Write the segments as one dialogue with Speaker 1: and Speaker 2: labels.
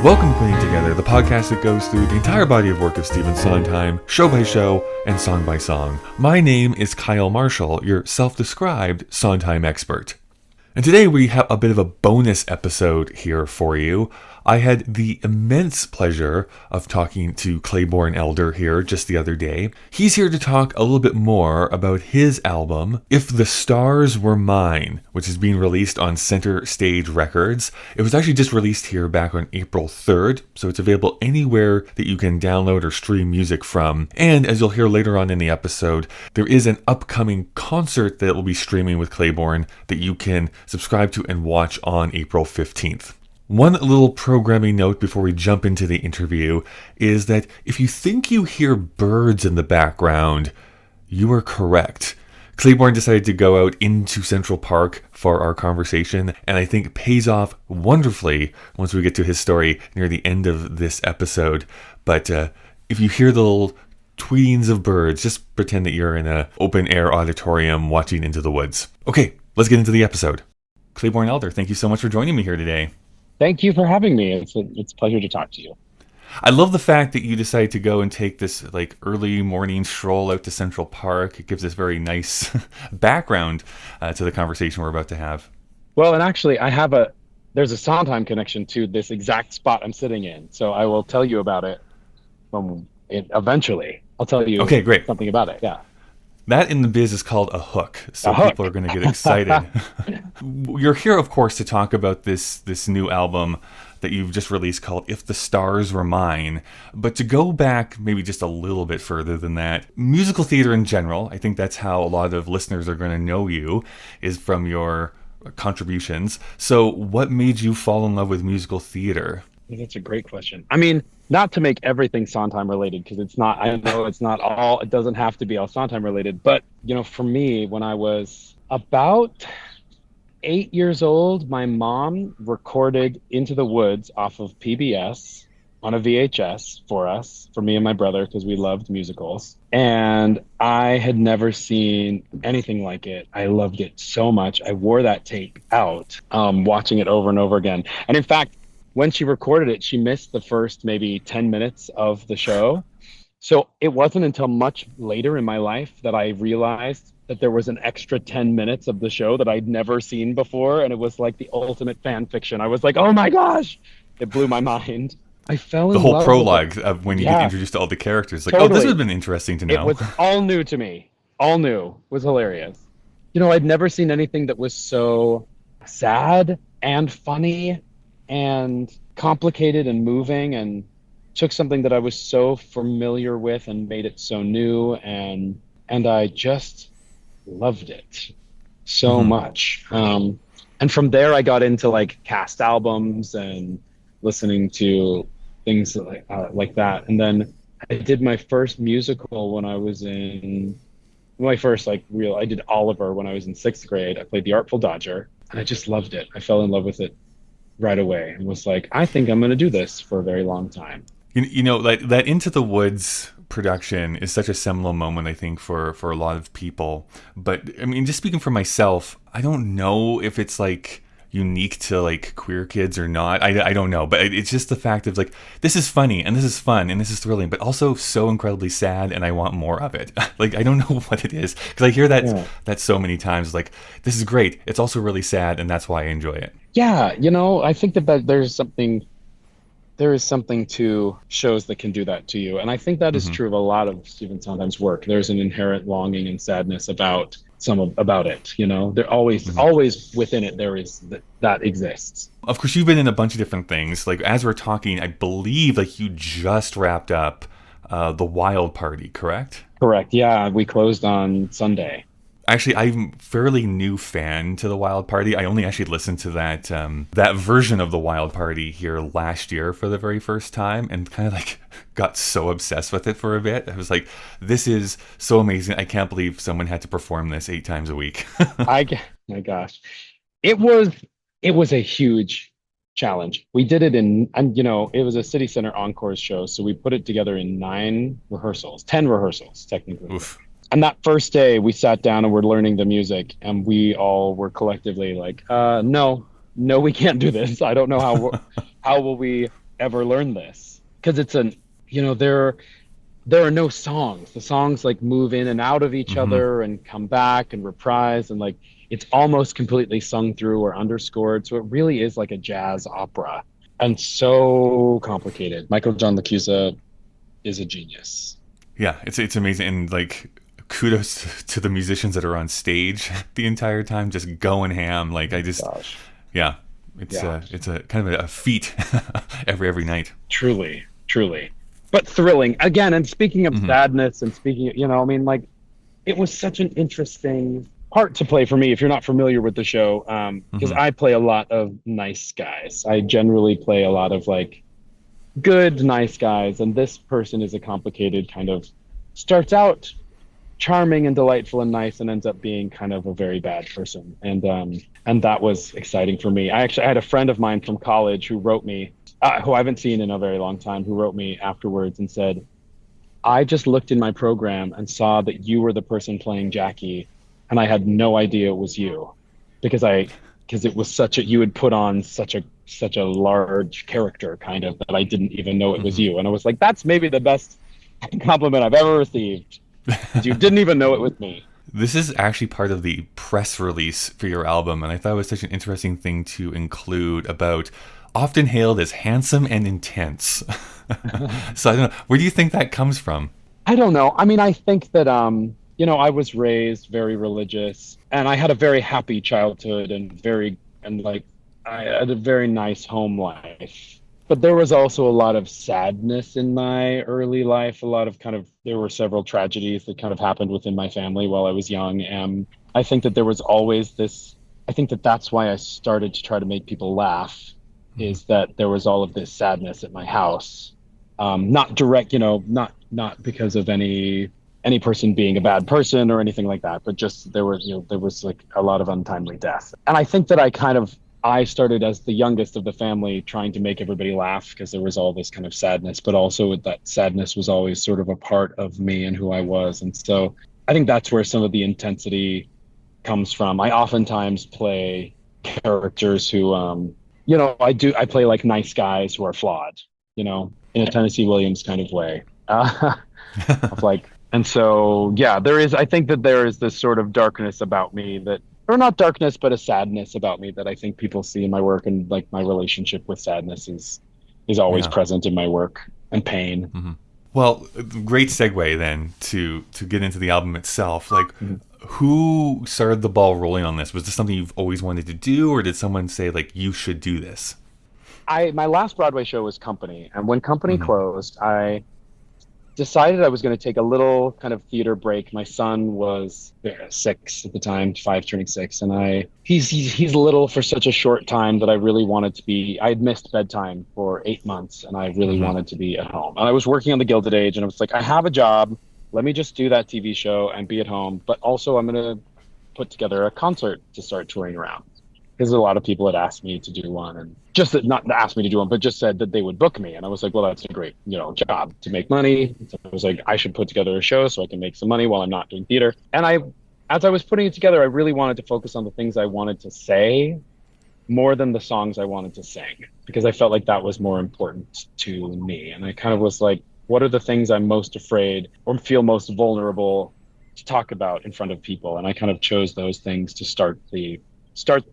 Speaker 1: Welcome to Putting Together, the podcast that goes through the entire body of work of Stephen Sondheim, show by show and song by song. My name is Kyle Marshall, your self-described Sondheim expert. And today we have a bit of a bonus episode here for you. I had the immense pleasure of talking to Claybourne Elder here just the other day. He's here to talk a little bit more about his album, If the Stars Were Mine, which is being released on Center Stage Records. It was actually just released here back on April 3rd, so it's available anywhere that you can download or stream music from. And as you'll hear later on in the episode, there is an upcoming concert that will be streaming with Claybourne that you can subscribe to and watch on April 15th. One little programming note before we jump into the interview is that if you think you hear birds in the background, you are correct. Claybourne decided to go out into Central Park for our conversation, and I think it pays off wonderfully once we get to his story near the end of this episode. But if you hear the little tweetings of birds, just pretend that you're in an open-air auditorium watching into the woods. Okay, let's get into the episode. Claybourne Elder, thank you so much for joining me here today.
Speaker 2: Thank you for having me. It's a pleasure to talk to you.
Speaker 1: I love the fact that you decided to go and take this early morning stroll out to Central Park. It gives this very nice background to the conversation we're about to have.
Speaker 2: Well, and actually, there's a Sondheim connection to this exact spot I'm sitting in. So I will tell you about it eventually. I'll tell you something about it. Yeah.
Speaker 1: That in the biz is called a hook, so people are going to get excited. You're here, of course, to talk about this new album that you've just released called If the Stars Were Mine. But to go back maybe just a little bit further than that, musical theater in general, I think that's how a lot of listeners are going to know you, is from your contributions. So what made you fall in love with musical theater?
Speaker 2: That's a great question. I mean, not to make everything Sondheim related, because it's not, I know it's not all, it doesn't have to be all Sondheim related, but, for me, when I was about 8 years old, my mom recorded Into the Woods off of PBS on a VHS for me and my brother, because we loved musicals. And I had never seen anything like it. I loved it so much. I wore that tape out, watching it over and over again. And in fact, when she recorded it, she missed the first maybe 10 minutes of the show. So it wasn't until much later in my life that I realized that there was an extra 10 minutes of the show that I'd never seen before. And it was like the ultimate fan fiction. I was like, oh my gosh, it blew my mind. I fell in love with it.
Speaker 1: The whole prologue of when you get introduced to all the characters. Totally. Oh, this would have been interesting to know.
Speaker 2: It was all new to me. All new. It was hilarious. I'd never seen anything that was so sad and funny and complicated and moving, and took something that I was so familiar with and made it so new, and I just loved it so much. And from there I got into cast albums and listening to things like that. And then I did my first musical when I was in I did Oliver when I was in 6th grade. I played the Artful Dodger, and I just loved it. I fell in love with it right away and was like, I think I'm going to do this for a very long time.
Speaker 1: That Into the Woods production is such a seminal moment, I think, for a lot of people. But I mean, just speaking for myself, I don't know if it's unique to queer kids or not. I don't know, but it's just the fact of this is funny and this is fun and this is thrilling, but also so incredibly sad, and I want more of it. I don't know what it is, because I hear that so many times. This is great, it's also really sad, and that's why I enjoy it.
Speaker 2: Yeah, I think that there is something to shows that can do that to you, and I think that is true of a lot of Stephen Sondheim's work. There's an inherent longing and sadness about it. They're always within it. There is that exists.
Speaker 1: Of course, you've been in a bunch of different things. As we're talking, I believe you just wrapped up The Wild Party, correct?
Speaker 2: Correct. Yeah, we closed on Sunday.
Speaker 1: Actually, I'm a fairly new fan to The Wild Party. I only actually listened to that version of The Wild Party here last year for the very first time, and kind of got so obsessed with it for a bit. I was like, this is so amazing. I can't believe someone had to perform this 8 times a week.
Speaker 2: My gosh. It was a huge challenge. We did it it was a City Center Encores show, so we put it together in 10 rehearsals, technically.
Speaker 1: Oof.
Speaker 2: And that first day we sat down and we're learning the music, and we all were collectively like, no, we can't do this. I don't know how will we ever learn this because there are no songs. The songs like move in and out of each
Speaker 1: Hmm.
Speaker 2: other and come back and reprise, and like it's almost completely sung through or underscored. So it really is like a jazz opera and so complicated. Michael John LaChiusa is a genius.
Speaker 1: Yeah, it's amazing, and like kudos to the musicians that are on stage the entire time, just going ham. Like I just,
Speaker 2: Gosh.
Speaker 1: yeah,
Speaker 2: Yeah,
Speaker 1: it's a kind of a feat every night.
Speaker 2: truly, truly. But thrilling. Again, and speaking of
Speaker 1: Hmm.
Speaker 2: sadness and speaking, I mean, like it was such an interesting part to play for me if you're not familiar with the show because
Speaker 1: Hmm.
Speaker 2: I play a lot of nice guys. I generally play a lot of like good nice guys, and this person is a complicated kind of starts out charming and delightful and nice and ends up being kind of a very bad person, and that was exciting for me. I had a friend of mine from college who wrote me who I haven't seen in a very long time, who wrote me afterwards and said, I just looked in my program and saw that you were the person playing Jackie, and I had no idea it was you because it was such a you had put on such a large character kind of that I didn't even know it was
Speaker 1: Hmm.
Speaker 2: you. And I was like, that's maybe the best compliment I've ever received. Is you didn't even know it was me.
Speaker 1: This is actually part of the press release for your album, and I thought it was such an interesting thing to include about often hailed as handsome and intense. So I don't know, where do you think that comes from?
Speaker 2: I don't know. I mean, I think that I was raised very religious and I had a very happy childhood and like I had a very nice home life. But there was also a lot of sadness in my early life, a lot of there were several tragedies that kind of happened within my family while I was young. And I think that there was always this I think that that's why I started to try to make people laugh, is that there was all of this sadness at my house, not direct, not because of any person being a bad person or anything like that, but just there was like a lot of untimely death. And I think that I started as the youngest of the family trying to make everybody laugh because there was all this kind of sadness, but also that sadness was always sort of a part of me and who I was. And so I think that's where some of the intensity comes from. I oftentimes play characters who I play like nice guys who are flawed, in a Tennessee Williams kind of way. Of like, and so, yeah, I think that there is this sort of darkness about me or not darkness, but a sadness about me that I think people see in my work. And like my relationship with sadness is always
Speaker 1: Yeah.
Speaker 2: present in my work, and pain.
Speaker 1: Hmm. Well, great segue then to get into the album itself. Like,
Speaker 2: Mhm.
Speaker 1: who started the ball rolling on this? Was this something you've always wanted to do, or did someone say like you should do this?
Speaker 2: My last Broadway show was Company, and when Company
Speaker 1: Hmm.
Speaker 2: closed, I decided I was going to take a little kind of theater break. My son was 6 at the time, 5 turning 6, and he's little for such a short time that I really wanted to be. I had missed bedtime for 8 months, and I really
Speaker 1: Hmm.
Speaker 2: wanted to be at home. And I was working on the Gilded Age, and I was like, I have a job. Let me just do that TV show and be at home. But also, I'm going to put together a concert to start touring around, because a lot of people had asked me to do one, and not asked me to do one, but just said that they would book me. And I was like, well, that's a great, job to make money. So I was like, I should put together a show so I can make some money while I'm not doing theater. And as I was putting it together, I really wanted to focus on the things I wanted to say more than the songs I wanted to sing, because I felt like that was more important to me. And I kind of was like, what are the things I'm most afraid or feel most vulnerable to talk about in front of people? And I kind of chose those things to start the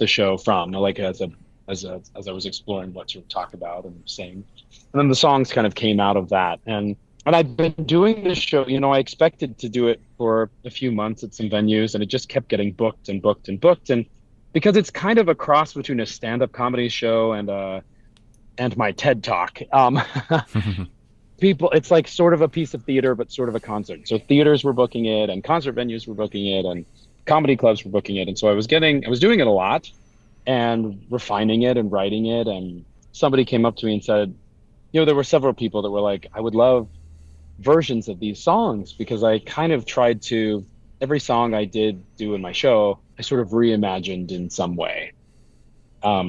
Speaker 2: show from, like as I was exploring what to talk about and sing. And then the songs kind of came out of that. And I've been doing this show, I expected to do it for a few months at some venues, and it just kept getting booked and booked and booked. And because it's kind of a cross between a stand-up comedy show and my TED Talk, it's like sort of a piece of theater, but sort of a concert. So theaters were booking it, and concert venues were booking it, and comedy clubs were booking it. And so I was doing it a lot and refining it and writing it. And somebody came up to me and said, there were several people that were like, I would love versions of these songs, because I kind of tried to, every song I did do in my show, I sort of reimagined in some way.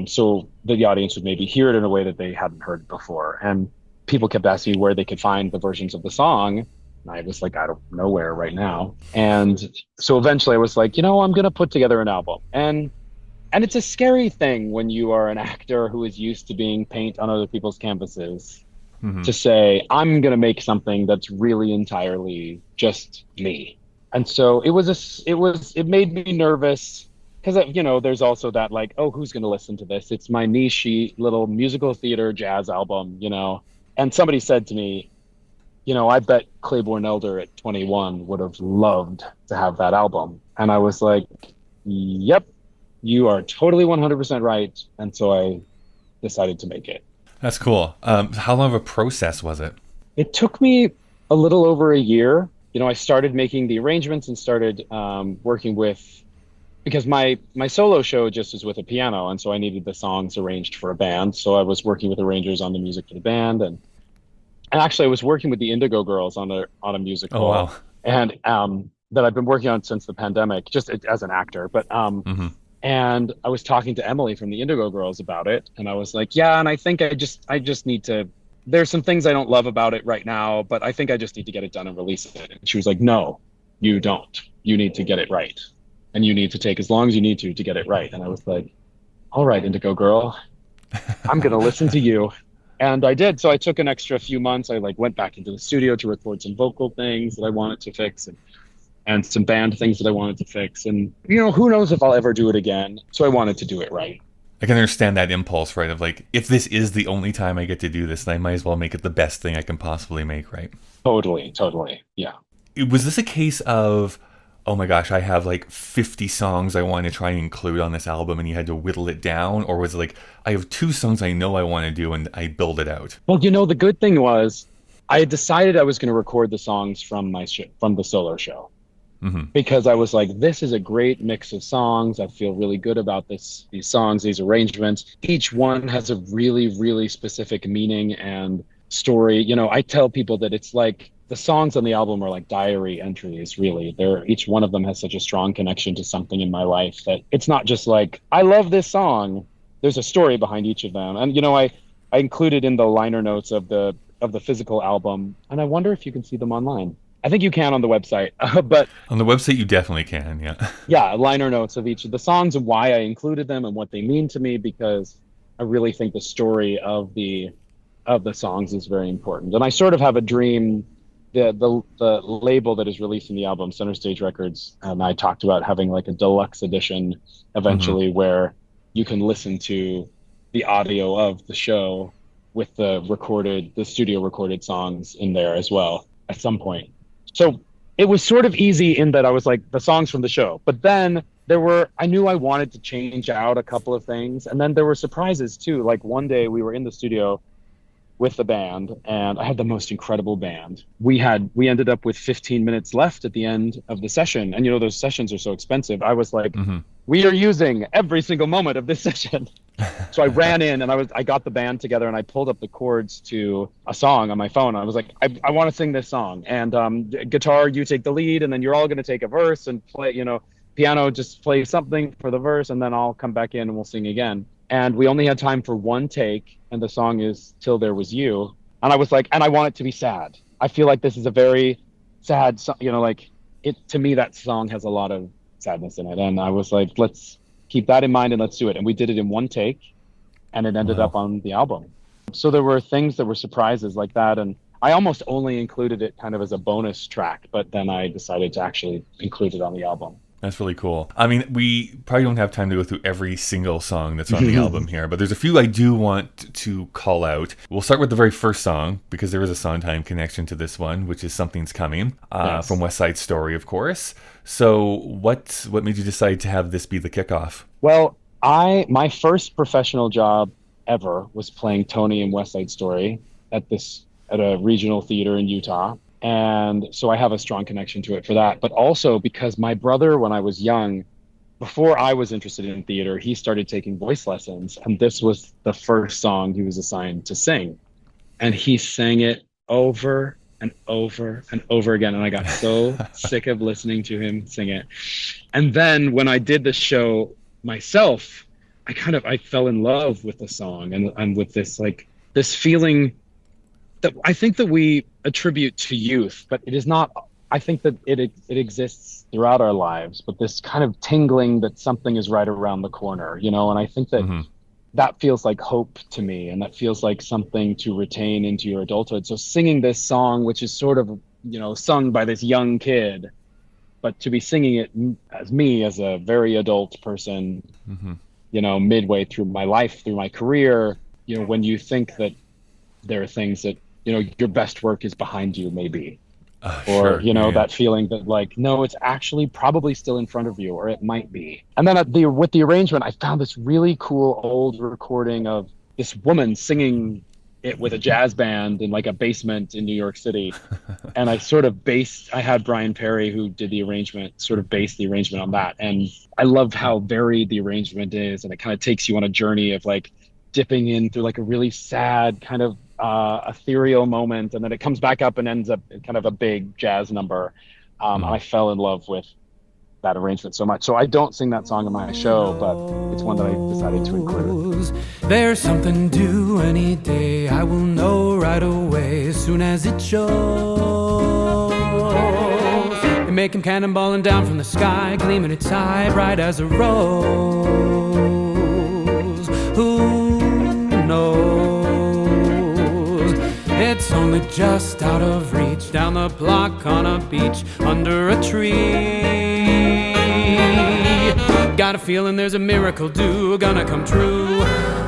Speaker 2: So that the audience would maybe hear it in a way that they hadn't heard before. And people kept asking me where they could find the versions of the song. And I was like, I don't know where right now. And so eventually I was like, I'm going to put together an album. And it's a scary thing when you are an actor who is used to being paint on other people's canvases
Speaker 1: Hmm.
Speaker 2: to say, I'm going to make something that's really entirely just me. And so it made me nervous because, there's also that like, oh, who's going to listen to this? It's my niche little musical theater jazz album. And somebody said to me, I bet Claybourne Elder at 21 would have loved to have that album. And I was like, yep, you are totally 100% right. And so I decided to make it.
Speaker 1: That's cool. How long of a process was it?
Speaker 2: It took me a little over a year. I started making the arrangements and started working with, because my solo show just is with a piano. And so I needed the songs arranged for a band. So I was working with arrangers on the music for the band. And actually I was working with the Indigo Girls on a
Speaker 1: Oh,
Speaker 2: musical
Speaker 1: wow.
Speaker 2: and that I've been working on since the pandemic, just as an actor. But
Speaker 1: Hmm.
Speaker 2: and I was talking to Emily from the Indigo Girls about it, and I was like, yeah, and I think I just need to. There's some things I don't love about it right now, but I think I just need to get it done and release it. And she was like, no, you don't. You need to get it right, and you need to take as long as you need to get it right. And I was like, all right, Indigo Girl, I'm gonna listen to you. And I did. So I took an extra few months. I like went back into the studio to record some vocal things that I wanted to fix, and some band things that I wanted to fix. And, who knows if I'll ever do it again. So I wanted to do it right.
Speaker 1: I can understand that impulse, right? Of like, if this is the only time I get to do this, then I might as well make it the best thing I can possibly make, right?
Speaker 2: Totally, totally. Yeah.
Speaker 1: Was this a case of, oh my gosh, I have like 50 songs I want to try and include on this album and you had to whittle it down? Or was it like, I have 2 songs I know I want to do and I build it out?
Speaker 2: Well, the good thing was I had decided I was going to record the songs from from the solo show
Speaker 1: Hmm.
Speaker 2: because I was like, this is a great mix of songs. I feel really good about these songs, these arrangements. Each one has a really, really specific meaning and story. I tell people that it's like the songs on the album are like diary entries, really. Each one of them has such a strong connection to something in my life that it's not just like, I love this song. There's a story behind each of them. And, I included in the liner notes of the physical album, and I wonder if you can see them online. I think you can on the website, but
Speaker 1: On the website, you definitely can, yeah.
Speaker 2: yeah, liner notes of each of the songs and why I included them and what they mean to me, because I really think the story of the songs is very important. And I sort of have a dream. The label that is releasing the album, Center Stage Records, and I talked about having like a deluxe edition
Speaker 1: Hmm.
Speaker 2: eventually where you can listen to the audio of the show with the studio recorded songs in there as well at some point. So it was sort of easy in that I was like the songs from the show, but then I knew I wanted to change out a couple of things. And then there were surprises too. Like one day we were in the studio with the band and I had the most incredible band. We ended up with 15 minutes left at the end of the session. And those sessions are so expensive. I was like,
Speaker 1: Hmm.
Speaker 2: we are using every single moment of this session. So I ran in and I got the band together and I pulled up the chords to a song on my phone. I was like, I want to sing this song. And guitar, you take the lead, and then you're all going to take a verse and play, piano, just play something for the verse, and then I'll come back in and we'll sing again. And we only had time for one take, and the song is Till There Was You. And I was like, and I want it to be sad. I feel like this is a very sad song, like to me, that song has a lot of sadness in it. And I was like, let's keep that in mind and let's do it. And we did it in one take, and it ended up
Speaker 1: Wow.
Speaker 2: on the album. So there were things that were surprises like that. And I almost only included it kind of as a bonus track, but then I decided to actually include it on the album.
Speaker 1: That's really cool. I mean, we probably don't have time to go through every single song that's on the album here, but there's a few I do want to call out. We'll start with the very first song, because there is a Sondheim connection to this one, which is Something's Coming, from
Speaker 2: Yes.
Speaker 1: West Side Story, of course. So what made you decide to have this be the kickoff?
Speaker 2: Well, my first professional job ever was playing Tony in West Side Story at a regional theater in Utah. And so I have a strong connection to it for that. But also because my brother, when I was young, before I was interested in theater, he started taking voice lessons. And this was the first song he was assigned to sing. And he sang it over and over and over again. And I got so sick of listening to him sing it. And then when I did the show myself, I fell in love with the song and with this feeling that I think that we attribute to youth, but it is not I think that it exists throughout our lives, but this kind of tingling that something is right around the corner, you know, and I think that that feels like hope to me, and that feels like something to retain into your adulthood. So singing this song, which is sort of, you know, sung by this young kid, but to be singing it as me, as a very adult person, you know, midway through my life, through my career, you know, when you think that there are things that, you know, your best work is behind you, maybe. Or, you know, that feeling that like, no, it's actually probably still in front of you, or it might be. And then with the arrangement, I found this really cool old recording of this woman singing it with a jazz band in like a basement in New York City. And I had Bryan Perri, who did the arrangement, sort of base the arrangement on that. And I love how varied the arrangement is. And it kind of takes you on a journey of like dipping in through like a really sad kind of ethereal moment. And then it comes back up and ends up in kind of a big jazz number. I fell in love with that arrangement so much. So I don't sing that song in my show, but it's one that I decided to include.
Speaker 3: There's something due any day. I will know right away as soon as it shows. You make him cannonballing down from the sky, gleaming its eye bright as a rose. Who knows? It's only just out of reach, down the block on a beach, under a tree. Got a feeling there's a miracle due, gonna come true,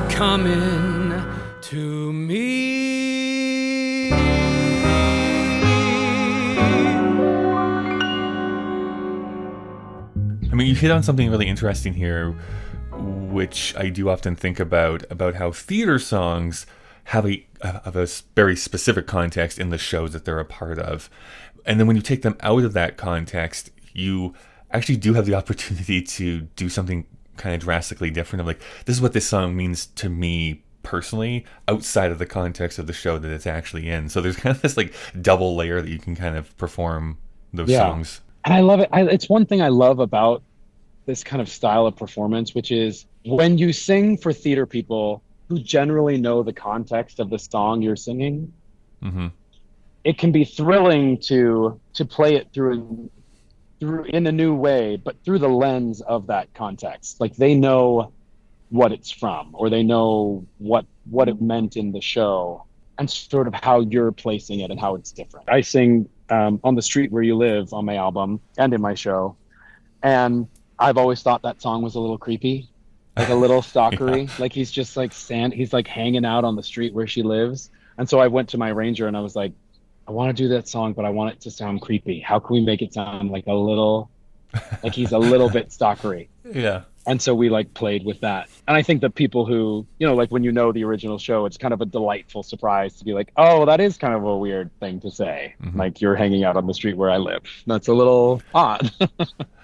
Speaker 3: coming to me.
Speaker 1: I mean, you hit on something really interesting here, which I do often think about how theater songs have a very specific context in the shows that they're a part of. And then when you take them out of that context, you actually do have the opportunity to do something kind of drastically different. Of like, this is what this song means to me personally, outside of the context of the show that it's actually in. So there's kind of this like double layer that you can kind of perform those songs.
Speaker 2: And I love it. It's one thing I love about this kind of style of performance, which is when you sing for theater people who generally know the context of the song you're singing, it can be thrilling to play it through in a new way, but through the lens of that context. Like they know what it's from, or they know what it meant in the show, and sort of how you're placing it and how it's different. I sing On the Street Where You Live on my album and in my show, and I've always thought that song was a little creepy, like a little stalkery. Like he's just like he's like hanging out on the street where she lives. And so I went to my arranger and I was like, I want to do that song, but I want it to sound creepy. How can we make it sound like a little, like he's a little bit stalkery?
Speaker 1: Yeah.
Speaker 2: And so we like played with that. And I think that people who, you know, like when you know the original show, it's kind of a delightful surprise to be like, oh, that is kind of a weird thing to say. Like you're hanging out on the street where I live. That's a little odd.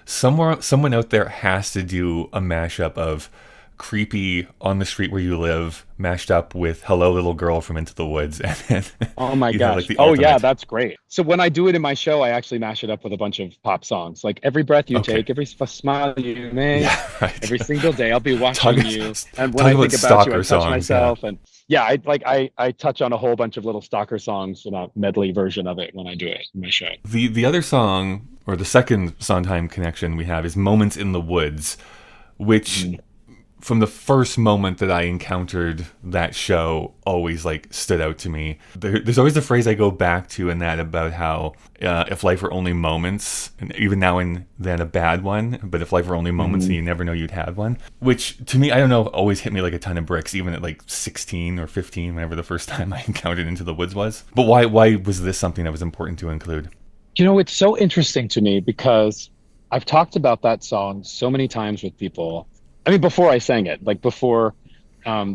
Speaker 1: Someone out there has to do a mashup of creepy On the Street Where You Live mashed up with Hello Little Girl from Into the Woods. And then
Speaker 2: oh my gosh. Like yeah, that's great. So when I do it in my show, I actually mash it up with a bunch of pop songs. Like Every Breath You Take, Every Smile You Make, every single day I'll be watching you. And when I think about you, I touch myself. And yeah, I touch on a whole bunch of little stalker songs in a medley version of it when I do it in my show.
Speaker 1: The other song, or the second Sondheim connection we have, is Moments in the Woods, which from the first moment that I encountered that show always like stood out to me. There's always the phrase I go back to in that about how if life were only moments, and even now and then a bad one, but if life were only moments and you never know you'd had one, which to me, I don't know, always hit me like a ton of bricks, even at like 16 or 15, whenever the first time I encountered Into the Woods was. But why was this something that was important to include?
Speaker 2: You know, it's so interesting to me because I've talked about that song so many times with people. I mean, before I sang it, like before,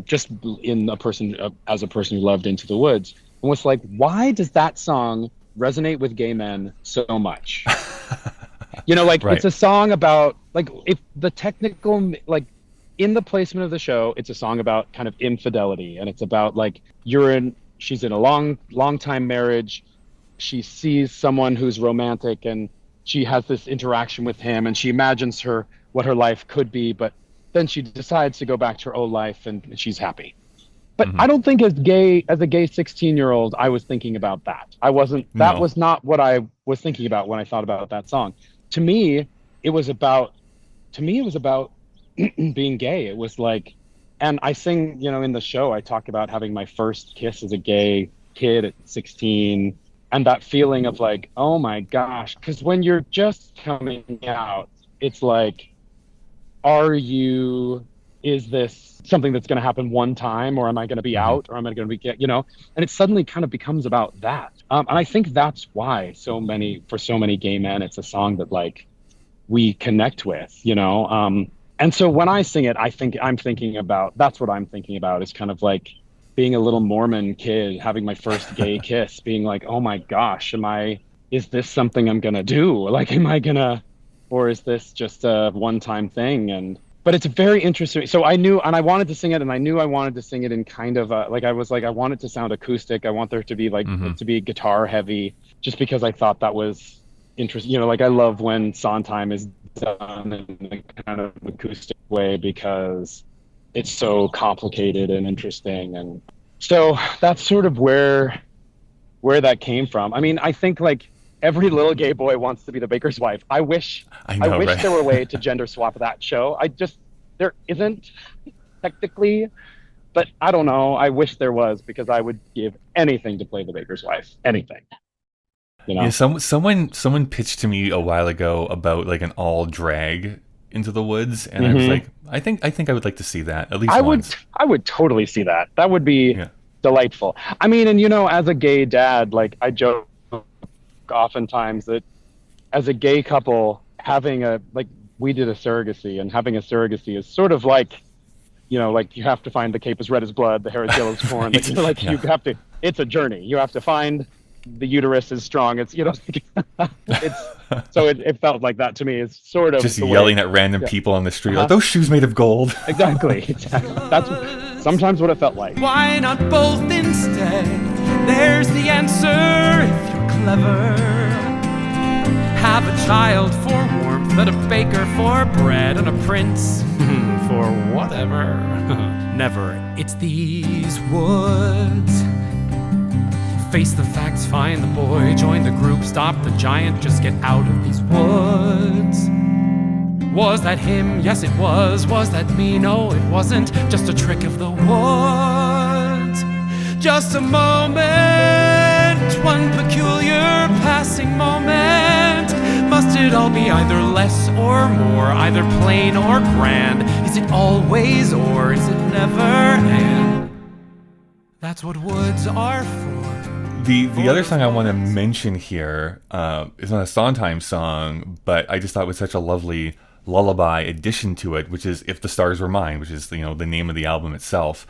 Speaker 2: just as a person who loved Into the Woods, and was like, why does that song resonate with gay men so much? You know, like It's a song about like if the technical, like in the placement of the show, it's a song about kind of infidelity, and it's about like she's in a long time marriage. She sees someone who's romantic, and she has this interaction with him, and she imagines what her life could be, but then she decides to go back to her old life and she's happy. But I don't think as a gay 16-year-old, I was thinking about that. I wasn't, that was not what I was thinking about when I thought about that song. To me, it was about being gay. It was like, and I sing, in the show, I talk about having my first kiss as a gay kid at 16, and that feeling of like, oh my gosh, because when you're just coming out, it's like, is this something that's going to happen one time, or am I going to be out, or am I going to be, and it suddenly kind of becomes about that. And I think that's why for so many gay men, it's a song that like we connect with, and so when I sing it, that's what I'm thinking about is kind of like being a little Mormon kid, having my first gay kiss, being like, oh my gosh, is this something I'm going to do? Like, or is this just a one-time thing? But it's very interesting. So I knew, and I wanted to sing it, and I knew I wanted to sing it in kind of I want it to sound acoustic. I want there to be to be guitar heavy, just because I thought that was interesting. Like I love when Sondheim is done in a kind of acoustic way because it's so complicated and interesting. And so that's sort of where that came from. I mean, I think like every little gay boy wants to be the baker's wife. I wish there were a way to gender swap that show. There isn't technically, but I don't know. I wish there was, because I would give anything to play the baker's wife. Anything.
Speaker 1: Yeah, someone pitched to me a while ago about like an all drag Into the Woods, and I was like, I think I would like to see that at least once.
Speaker 2: I would totally see that. That would be delightful. I mean, and as a gay dad, like I joke oftentimes that as a gay couple, we did a surrogacy, and having a surrogacy is sort of like, like you have to find the cape is red as blood, the hair is yellow as corn. You have to. It's a journey. You have to find the uterus is strong. It's so it felt like that to me. It's sort of
Speaker 1: just yelling at random people on the street, like those shoes made of gold.
Speaker 2: Exactly. That's sometimes what it felt like.
Speaker 3: Why not both instead? There's the answer if you're clever. Have a child for warmth, and a baker for bread, and a prince for whatever. Never. It's these woods. Face the facts, find the boy, join the group, stop the giant, just get out of these woods. Was that him? Yes, it was. Was that me? No, it wasn't. Just a trick of the woods. Just a moment, one peculiar passing moment. Must it all be either less or more, either plain or grand? Is it always or is it never? And that's what woods are for.
Speaker 1: The other song I want to mention here is not a Sondheim song, but I just thought it was such a lovely lullaby addition to it, which is If the Stars Were Mine, which is the name of the album itself.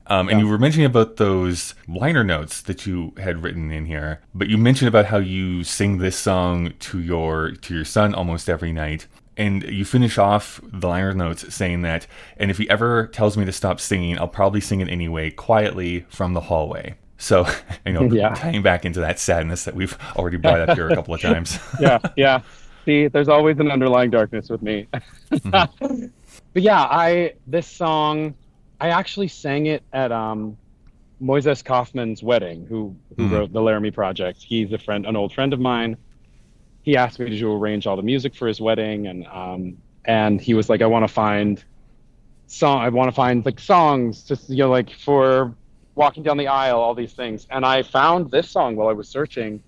Speaker 1: And you were mentioning about those liner notes that you had written in here, but you mentioned about how you sing this song to your son almost every night. And you finish off the liner notes saying that, and if he ever tells me to stop singing, I'll probably sing it anyway, quietly from the hallway. So, tying back into that sadness that we've already brought up here a couple of times.
Speaker 2: Yeah. See, there's always an underlying darkness with me. But yeah, this song, I actually sang it at Moises Kaufman's wedding, who wrote the Laramie Project. He's an old friend of mine. He asked me to arrange all the music for his wedding, and he was like, I want to find like songs, just like for walking down the aisle, all these things. And I found this song while I was searching,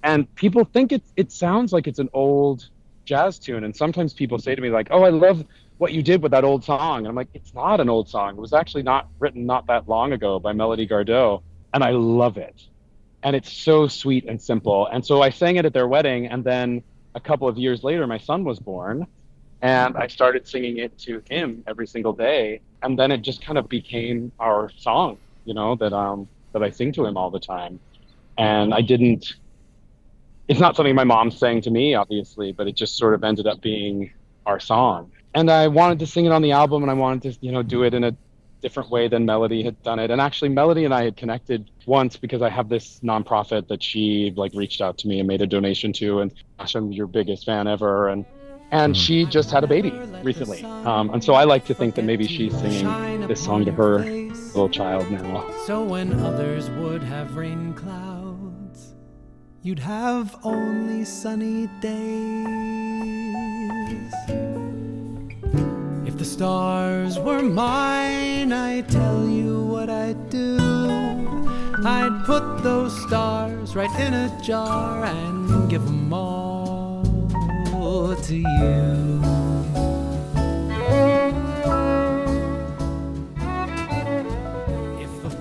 Speaker 2: and people think it sounds like it's an old jazz tune. And sometimes people say to me like, oh, I love what you did with that old song. And I'm like, it's not an old song. It was actually written not that long ago by Melody Gardot. And I love it. And it's so sweet and simple. And so I sang it at their wedding. And then a couple of years later, my son was born, and I started singing it to him every single day. And then it just kind of became our song, that I sing to him all the time. And it's not something my mom sang to me, obviously, but it just sort of ended up being our song. And I wanted to sing it on the album, and I wanted to, do it in a different way than Melody had done it. And actually, Melody and I had connected once because I have this nonprofit that she reached out to me and made a donation to, and gosh, I'm your biggest fan ever. And she just had a baby recently. And so I like to think that maybe she's singing this song to her little child now.
Speaker 3: So when others would have rain clouds, you'd have only sunny days. If the stars were mine, I'd tell you what I'd do. I'd put those stars right in a jar and give them all to you.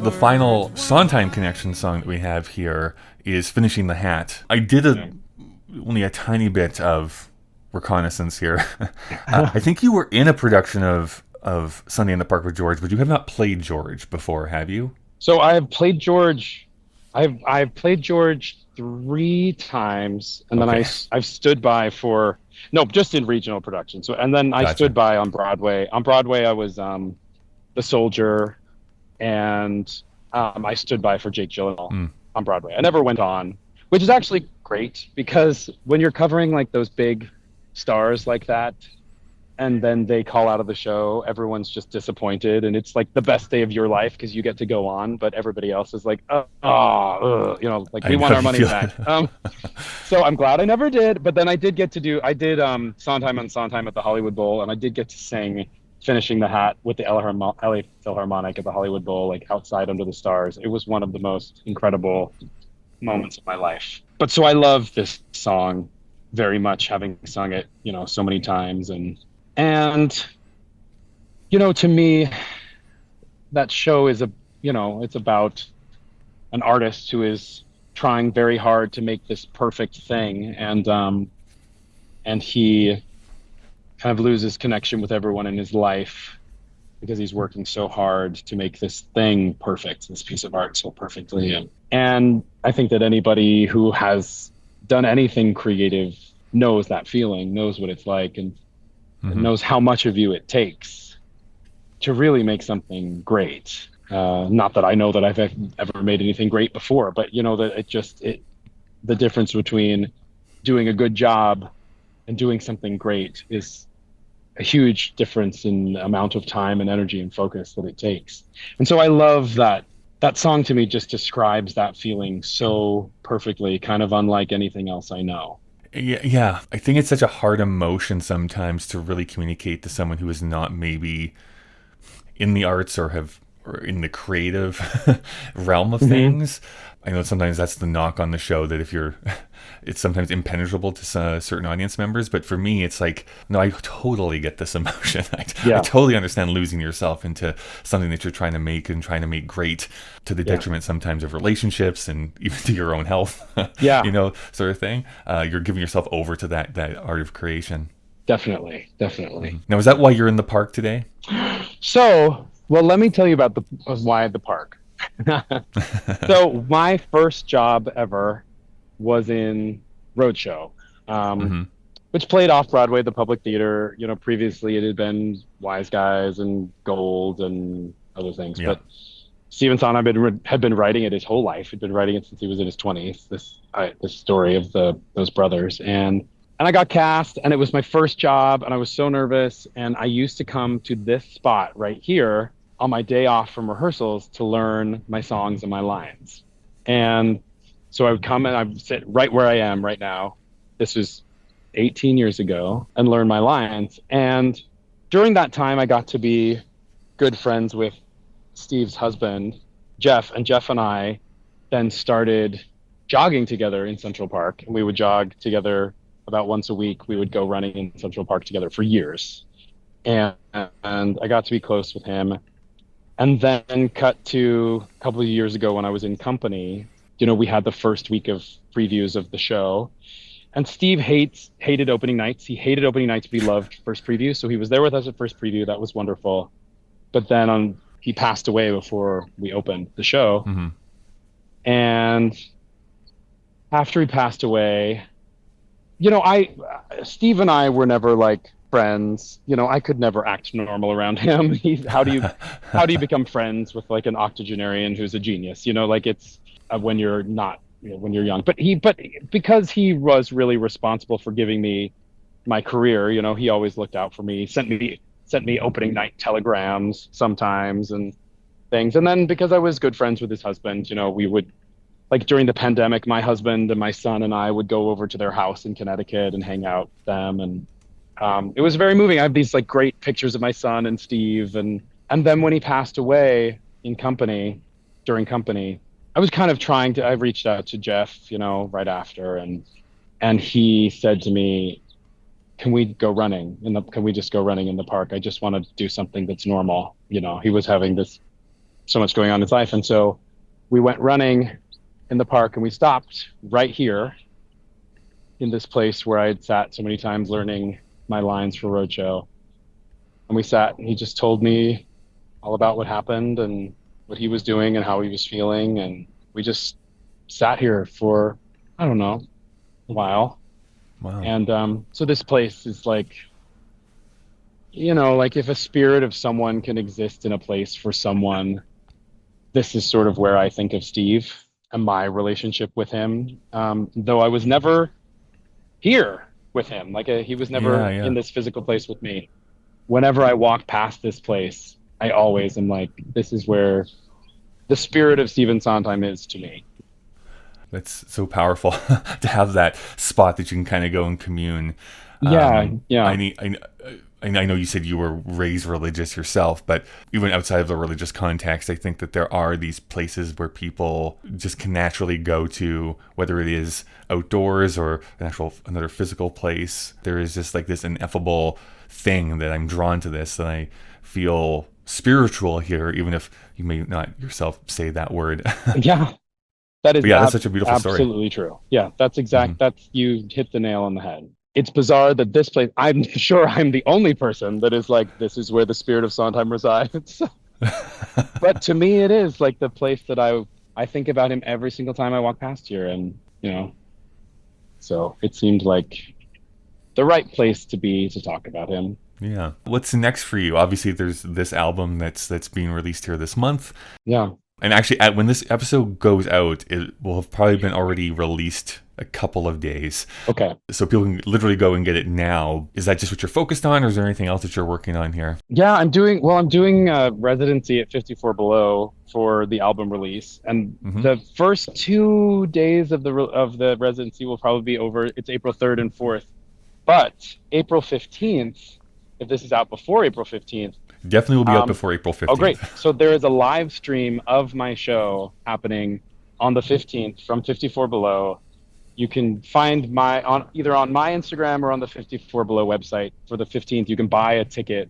Speaker 1: The final Sondheim connection song that we have here is Finishing the Hat. I did only a tiny bit of reconnaissance here. I think you were in a production of Sunday in the Park with George, but you have not played George before, have you?
Speaker 2: So I've played George. I've played George 3 times, and then I've stood by for just in regional production. So and then I stood by on Broadway. On Broadway, I was the soldier, and I stood by for Jake Gyllenhaal on Broadway. I never went on, which is actually great because when you're covering like those big stars like that, and then they call out of the show, everyone's just disappointed, and it's like the best day of your life because you get to go on, but everybody else is like, we want our money back. So I'm glad I never did, but then I did Sondheim on Sondheim at the Hollywood Bowl, and I did get to sing Finishing the Hat with the LA Philharmonic at the Hollywood Bowl, like outside under the stars. It was one of the most incredible moments of my life. But so I love this song very much, having sung it, so many times. And to me, that show is it's about an artist who is trying very hard to make this perfect thing. And he kind of loses connection with everyone in his life because he's working so hard to make this thing perfect, this piece of art so perfectly. And I think that anybody who has done anything creative knows that feeling, knows what it's like, and knows how much of you it takes to really make something great. Not that I know that I've ever made anything great before, but that the difference between doing a good job and doing something great is a huge difference in amount of time and energy and focus that it takes. And so I love that song. To me just describes that feeling so perfectly, kind of unlike anything else I know.
Speaker 1: Yeah. I think it's such a hard emotion sometimes to really communicate to someone who is not maybe in the arts or in the creative realm of things. I know sometimes that's the knock on the show, that it's sometimes impenetrable to certain audience members. But for me, it's like, no, I totally get this emotion. I totally understand losing yourself into something that you're trying to make and trying to make great, to the detriment sometimes of relationships and even to your own health, sort of thing. You're giving yourself over to that art of creation.
Speaker 2: Definitely.
Speaker 1: Now, is that why you're in the park today?
Speaker 2: So, well, let me tell you about why the park. So my first job ever was in Roadshow, which played off Broadway, the Public Theater. Previously it had been Wise Guys and Gold and other things. Yeah. But Stephen Sondheim had been writing it his whole life. He'd been writing it since he was in his 20s. This story of those brothers, and I got cast, and it was my first job, and I was so nervous. And I used to come to this spot right here on my day off from rehearsals to learn my songs and my lines. And so I would come and I would sit right where I am right now. This was 18 years ago, and learn my lines. And during that time, I got to be good friends with Steve's husband, Jeff, and Jeff and I then started jogging together in Central Park. And we would jog together about once a week. We would go running in Central Park together for years. And I got to be close with him. And then cut to a couple of years ago when I was in company, we had the first week of previews of the show. And Steve hated opening nights. He hated opening nights, but he loved first preview. So he was there with us at first preview. That was wonderful. But then he passed away before we opened the show. Mm-hmm. And after he passed away, Steve and I were never like friends. I could never act normal around him. How do you become friends with like an octogenarian who's a genius? It's when you're not, when you're young. But because he was really responsible for giving me my career, he always looked out for me, sent me opening night telegrams sometimes and things. And then because I was good friends with his husband, we would like during the pandemic, my husband and my son and I would go over to their house in Connecticut and hang out with them. And it was very moving. I have these like great pictures of my son and Steve. And then when he passed away during company, I was kind of I reached out to Jeff, right after. And he said to me, can we just go running in the park? I just want to do something that's normal. He was having so much going on in his life. And so we went running in the park, and we stopped right here in this place where I had sat so many times learning my lines for Roadshow. And we sat, and he just told me all about what happened and what he was doing and how he was feeling. And we just sat here for, I don't know, a while.
Speaker 1: Wow.
Speaker 2: And so this place is like, like if a spirit of someone can exist in a place for someone, this is sort of where I think of Steve and my relationship with him. Though I was never here with him, like he was never in this physical place with me. Whenever I walk past this place, I always am like, this is where the spirit of Stephen Sondheim is to me.
Speaker 1: That's so powerful to have that spot that you can kind of go and commune.
Speaker 2: Yeah.
Speaker 1: I know you said you were raised religious yourself, but even outside of the religious context, I think that there are these places where people just can naturally go to, whether it is outdoors or another physical place. There is just like this ineffable thing that I'm drawn to this, and I feel spiritual here, even if you may not yourself say that word.
Speaker 2: Yeah. That is
Speaker 1: that's such a beautiful story.
Speaker 2: Absolutely true. Yeah, that's exact. Mm-hmm. You hit the nail on the head. It's bizarre that this place, I'm sure I'm the only person that is like, this is where the spirit of Sondheim resides. But to me, it is like the place that I think about him every single time I walk past here. And, so it seemed like the right place to be to talk about him.
Speaker 1: Yeah. What's next for you? Obviously, there's this album that's being released here this month.
Speaker 2: Yeah.
Speaker 1: And actually, when this episode goes out, it will have probably been already released a couple of days.
Speaker 2: Okay.
Speaker 1: So people can literally go and get it now. Is that just what you're focused on, or is there anything else that you're working on here?
Speaker 2: Yeah, I'm doing residency at 54 Below for the album release. And the first 2 days of the residency will probably be over. It's April 3rd and 4th. But April 15th, if this is out before April 15th,
Speaker 1: definitely will be up before April 15th.
Speaker 2: Oh, great. So there is a live stream of my show happening on the 15th from 54 Below. You can find either on my Instagram or on the 54 Below website. For the 15th, you can buy a ticket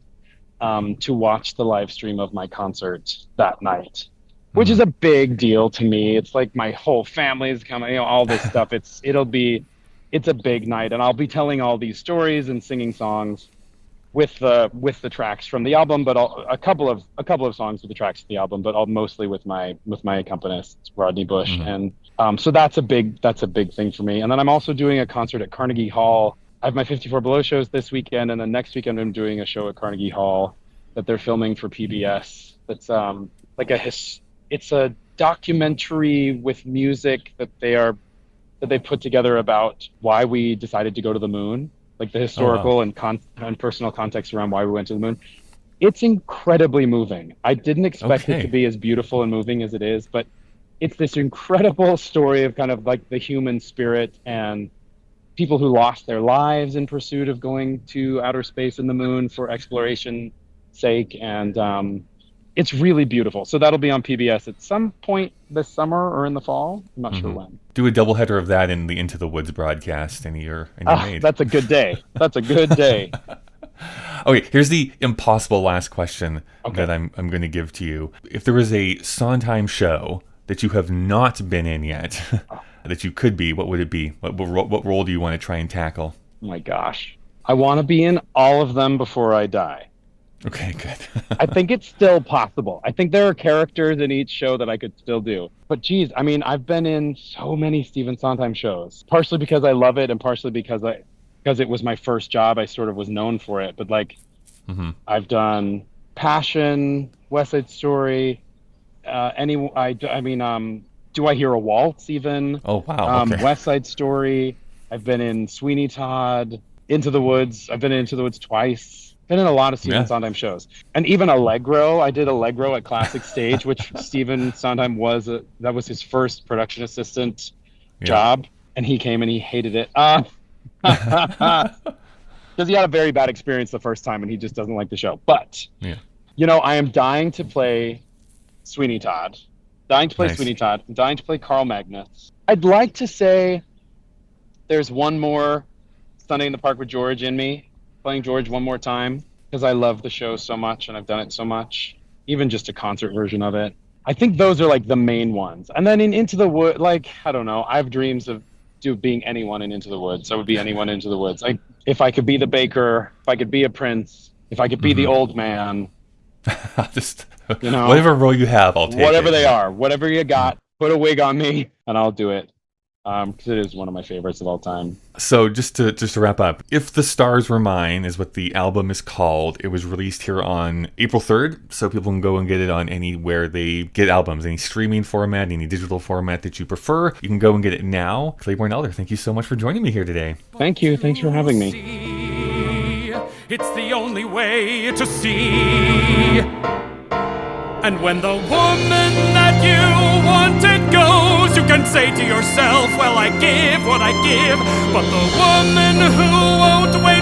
Speaker 2: to watch the live stream of my concert that night, which is a big deal to me. It's like my whole family is coming, all this stuff. It's a big night, and I'll be telling all these stories and singing songs with the tracks from the album, but a couple of songs with the tracks of the album, but mostly with my accompanist Rodney Bush, and so that's a big thing for me. And then I'm also doing a concert at Carnegie Hall. I have my 54 Below shows this weekend, and then next weekend I'm doing a show at Carnegie Hall that they're filming for PBS. That's it's a documentary with music that they put together about why we decided to go to the moon. Like the historical and personal context around why we went to the moon. It's incredibly moving. I didn't expect it to be as beautiful and moving as it is, but it's this incredible story of kind of like the human spirit and people who lost their lives in pursuit of going to outer space and the moon for exploration sake. And it's really beautiful. So that'll be on PBS at some point this summer or in the fall. I'm not sure when.
Speaker 1: Do a doubleheader of that in the Into the Woods broadcast, and you're made.
Speaker 2: That's a good day. That's a good day.
Speaker 1: Okay, here's the impossible last question that I'm going to give to you. If there was a Sondheim show that you have not been in yet, that you could be, what would it be? What role do you want to try and tackle?
Speaker 2: Oh my gosh. I want to be in all of them before I die.
Speaker 1: Okay, good.
Speaker 2: I think it's still possible. I think there are characters in each show that I could still do. But geez, I mean, I've been in so many Stephen Sondheim shows, partially because I love it and partially because it was my first job. I sort of was known for it. But like, I've done Passion, West Side Story, Do I Hear a Waltz even?
Speaker 1: Oh, wow. Okay.
Speaker 2: West Side Story. I've been in Sweeney Todd, Into the Woods. I've been in Into the Woods twice. Been in a lot of Stephen
Speaker 1: Yeah.
Speaker 2: Sondheim shows, and even Allegro. I did Allegro at Classic Stage, which Stephen Sondheim that was his first production assistant job, and he came and he hated it because he had a very bad experience the first time, and he just doesn't like the show. But I am dying to play Sweeney Todd, dying to play Sweeney Todd, I'm dying to play Carl Magnus. I'd like to say there's one more Sunday in the Park with George in me, playing George one more time, because I love the show so much and I've done it so much, even just a concert version of it. I think those are like the main ones. And then in Into the Woods, like, I don't know, I have dreams of being anyone in Into the Woods. I would be anyone in Into the Woods. Like, if I could be the baker, if I could be a prince, if I could be the old man.
Speaker 1: Just, whatever role you have, I'll take
Speaker 2: whatever
Speaker 1: it.
Speaker 2: they are, whatever you got, put a wig on me and I'll do it. Because it is one of my favorites of all time.
Speaker 1: So just to wrap up, If the Stars Were Mine is what the album is called. It was released here on April 3rd, so people can go and get it on anywhere they get albums, any streaming format, any digital format that you prefer. You can go and get it now. Claybourne Elder, thank you so much for joining me here today.
Speaker 2: Thank you. Thanks for having me.
Speaker 3: It's the only way to see. And when the woman that you wanted goes, you can say to yourself, well, I give what I give. But the woman who won't wait